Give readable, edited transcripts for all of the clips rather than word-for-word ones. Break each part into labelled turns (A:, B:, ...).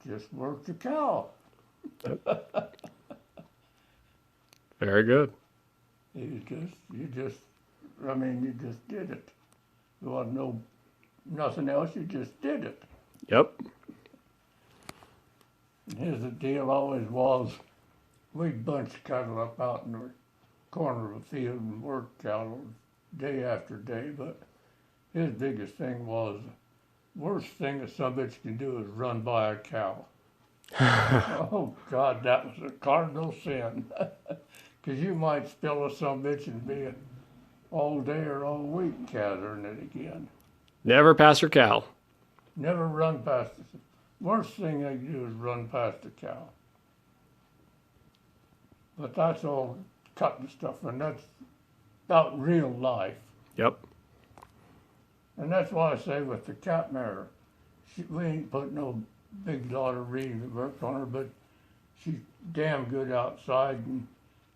A: Just work the cow.
B: Very good.
A: You just did it. There wasn't nothing else. You just did it.
B: Yep.
A: And his deal always was, we'd bunch cattle up out in the corner of the field and work cattle day after day. But his biggest thing was, worst thing a son of a bitch can do is run by a cow. Oh God, that was a cardinal sin. Because you might spill a son of a bitch and be all day or all week gathering it again.
B: Never pass your cow.
A: Never run past it. Worst thing they can do is run past a cow. But that's all cutting stuff, and that's about real life.
B: Yep.
A: And that's why I say with the cat mare, we ain't put no big lot of reading work on her, but she's damn good outside. And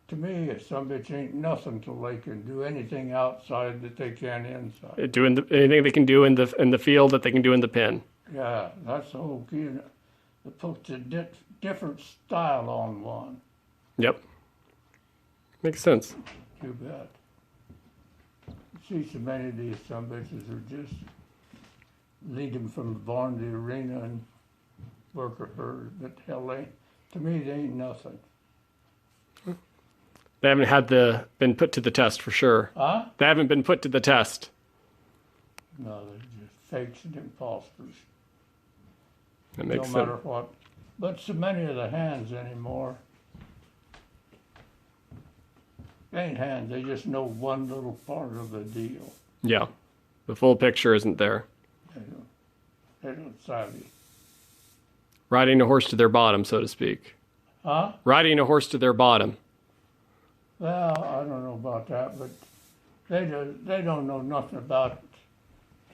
A: to me, some bitch ain't nothing till they can do anything outside that they can inside.
B: Doing anything they can do in the field that they can do in the pen.
A: Yeah, that's the whole key. It puts a different style on one.
B: Yep. Makes sense.
A: Too bad. See so many of these some bitches are just lead them from the barn to the arena and work a herd. But hell, to me, they ain't nothing.
B: They haven't been put to the test for sure.
A: Huh?
B: They haven't been put to the test.
A: No, they're just fakes and imposters.
B: That makes sense.
A: No matter what. But so many of the hands anymore, they ain't hands. They just know one little part of the deal.
B: Yeah. The full picture isn't there.
A: They don't savvy.
B: Riding a horse to their bottom, so to speak.
A: Huh?
B: Riding a horse to their bottom.
A: Well, I don't know about that, but they don't know nothing about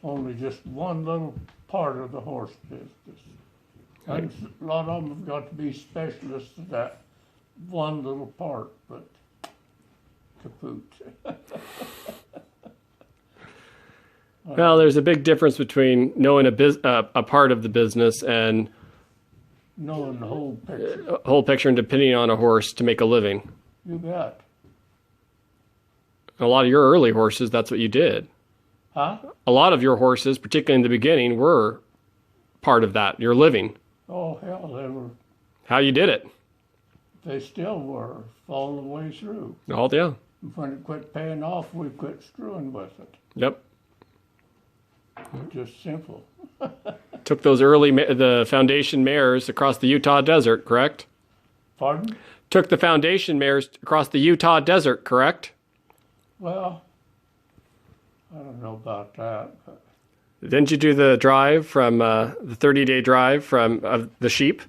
A: only just one little part of the horse business. And a lot of them have got to be specialists at that one little part, but kaput.
B: Well, there's a big difference between knowing a part of the business and
A: Knowing the whole picture.
B: whole picture and depending on a horse to make a living.
A: You bet.
B: A lot of your early horses, that's what you did.
A: Huh?
B: A lot of your horses, particularly in the beginning, were part of that, your living.
A: Oh, hell, they were.
B: How you did it.
A: They still were all the way through.
B: Oh, yeah.
A: When it quit paying off, we quit screwing with it.
B: Yep.
A: Just simple.
B: Took those the foundation mares across the Utah desert, correct?
A: Pardon?
B: Took the foundation mares across the Utah desert, correct?
A: Well, I don't know about that. But
B: Didn't you do the drive from the 30-day drive from the sheep?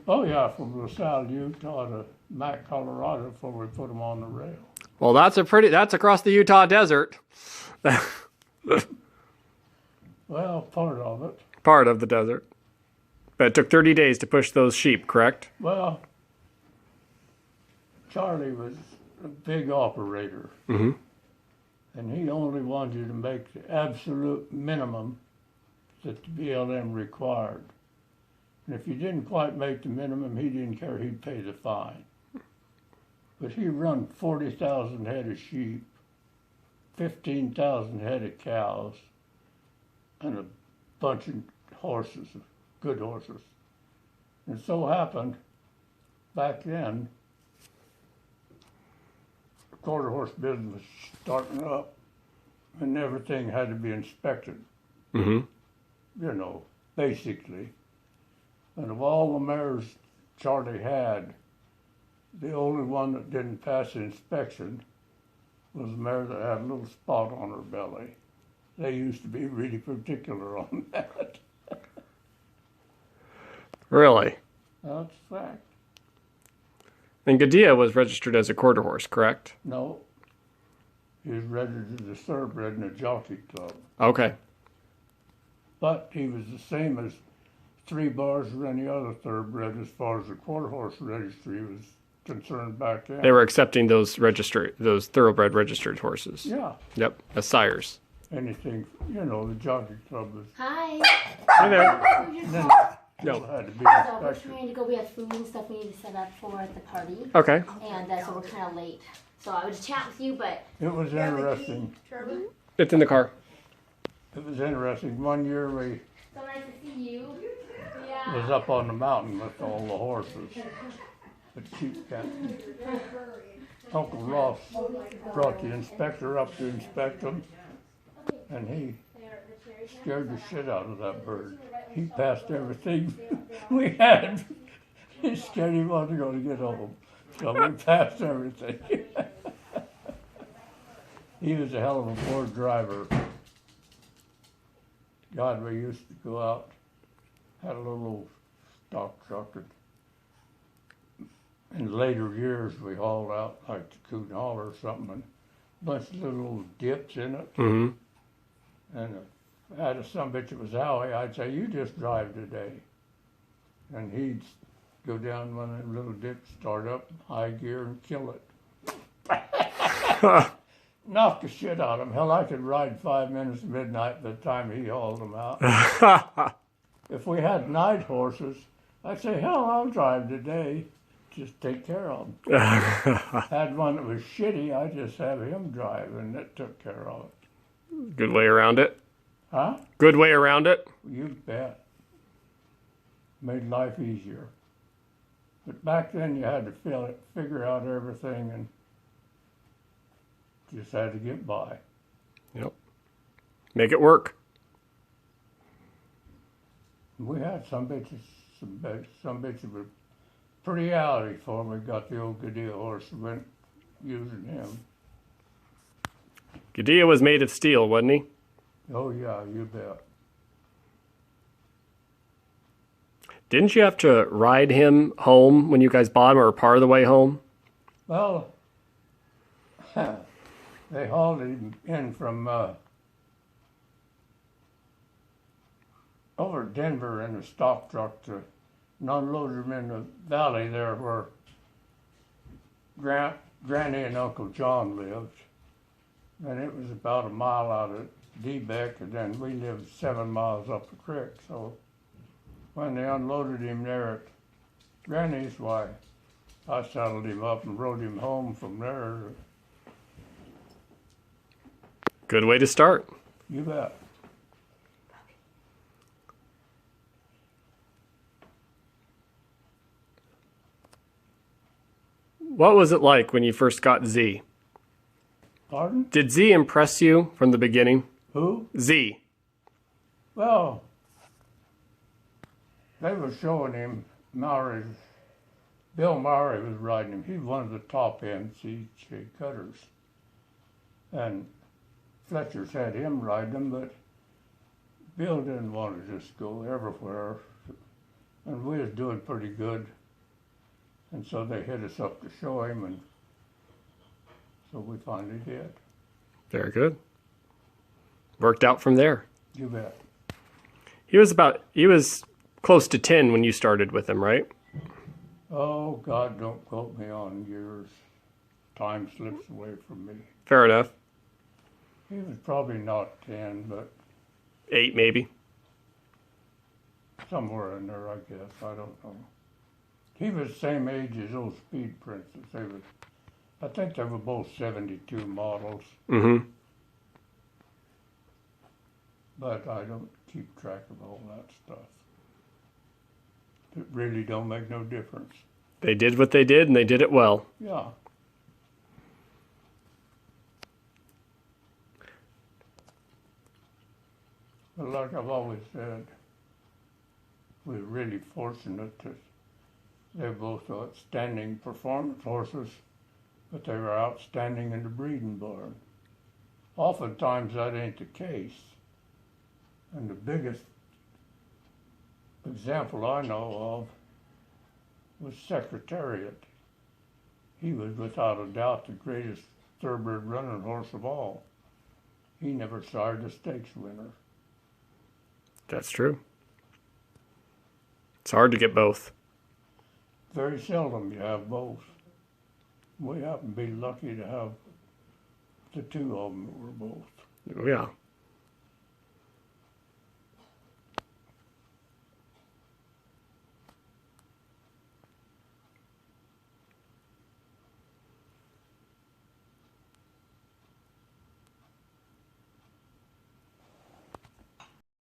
A: oh, yeah, from LaSalle, Utah to Mac, Colorado before we put them on the rail.
B: Well, that's across the Utah desert.
A: Well, part of it.
B: Part of the desert. But it took 30 days to push those sheep, correct?
A: Well, Charlie was a big operator.
B: Mm-hmm.
A: And he only wanted you to make the absolute minimum that the BLM required. And if you didn't quite make the minimum, he didn't care, he'd pay the fine. But he run 40,000 head of sheep, 15,000 head of cows, and a bunch of horses, good horses. And so happened, back then, the quarter horse business was starting up, and everything had to be inspected.
B: Mm-hmm.
A: You know, basically. And of all the mares Charlie had, the only one that didn't pass the inspection was a mare that had a little spot on her belly. They used to be really particular on that.
B: Really?
A: That's a fact.
B: And Gadia was registered as a quarter horse, correct?
A: No, he was registered as a thoroughbred in a jockey club.
B: Okay.
A: But he was the same as 3 bars or any other thoroughbred as far as the quarter horse registry was concerned back then.
B: They were accepting those thoroughbred registered horses.
A: Yeah,
B: Yep, as sires.
A: anything, you know, the jockey club was.
C: Hi.
B: Hey there.
A: Then
B: No.
A: Had to be
C: So we're
A: inspected.
C: trying to go. We have food and stuff we need to set up for the party,
B: Okay.
C: and so we're kind of late. So I would chat with you, but
A: It was interesting.
B: It's in the car.
A: It was interesting. One year we
C: so nice to see you. Yeah.
A: was up on the mountain with all the horses. But sheep cat. Uncle Ross brought the inspector up to inspect them, and he scared the shit out of that bird. He passed everything we had. He scared he wasn't going to get home, so we passed everything. He was a hell of a poor driver. God, we used to go out, had a little stock truck. In later years, we hauled out like the Coon Hall or something, and a bunch of little dips in it.
B: Mm-hmm.
A: And if I had a sumbitch that was Howie, I'd say, you just drive today. And he'd go down one of them little dips, start up, high gear, and kill it. Knock the shit out of him. Hell, I could ride 5 minutes at midnight by the time he hauled them out. If we had night horses, I'd say, hell, I'll drive today. Just take care of them. Had one that was shitty, I just have him drive, and it took care of it.
B: Good way around it.
A: Huh?
B: Good way around it.
A: You bet. Made life easier. But back then you had to figure out everything and just had to get by.
B: Yep. Make it work.
A: We had some bitches were pretty outy before we got the old Gudea horse and went using him.
B: Gudea was made of steel, wasn't he?
A: Oh yeah, you bet.
B: Didn't you have to ride him home when you guys bought him, or part of the way home?
A: Well, they hauled him in from over Denver in a stock truck and unloaded him in the valley there where Granny and Uncle John lived. And it was about a mile out of D-Beck, and then we lived 7 miles up the creek. So when they unloaded him there at Granny's, why, I saddled him up and rode him home from there.
B: Good way to start.
A: You bet.
B: What was it like when you first got Z?
A: Pardon?
B: Did Z impress you from the beginning?
A: Who?
B: Z.
A: Well, they were showing him Bill Murray was riding him. He was one of the top MC cutters. And Fletcher's had him ride them, but Bill didn't want to just go everywhere. And we was doing pretty good. And so they hit us up to show him, and so we finally did.
B: Very good. Worked out from there.
A: You bet.
B: He was close to 10 when you started with him, right?
A: Oh, God, don't quote me on years. Time slips away from me.
B: Fair enough.
A: He was probably not 10, but
B: 8 maybe.
A: somewhere in there, I guess. I don't know. He was the same age as those Speed Princes. I think they were both 72 models,
B: Mm-hmm.
A: but I don't keep track of all that stuff. It really don't make no difference.
B: They did what they did, and they did it well.
A: Yeah. But like I've always said, we're really fortunate that they're both outstanding performance horses, but they were outstanding in the breeding barn. Oftentimes that ain't the case. And the biggest example I know of was Secretariat. He was without a doubt the greatest thoroughbred running horse of all. He never sired a stakes winner.
B: That's true. It's hard to get both.
A: Very seldom you have both. We happen to be lucky to have the two of them that were both.
B: Yeah.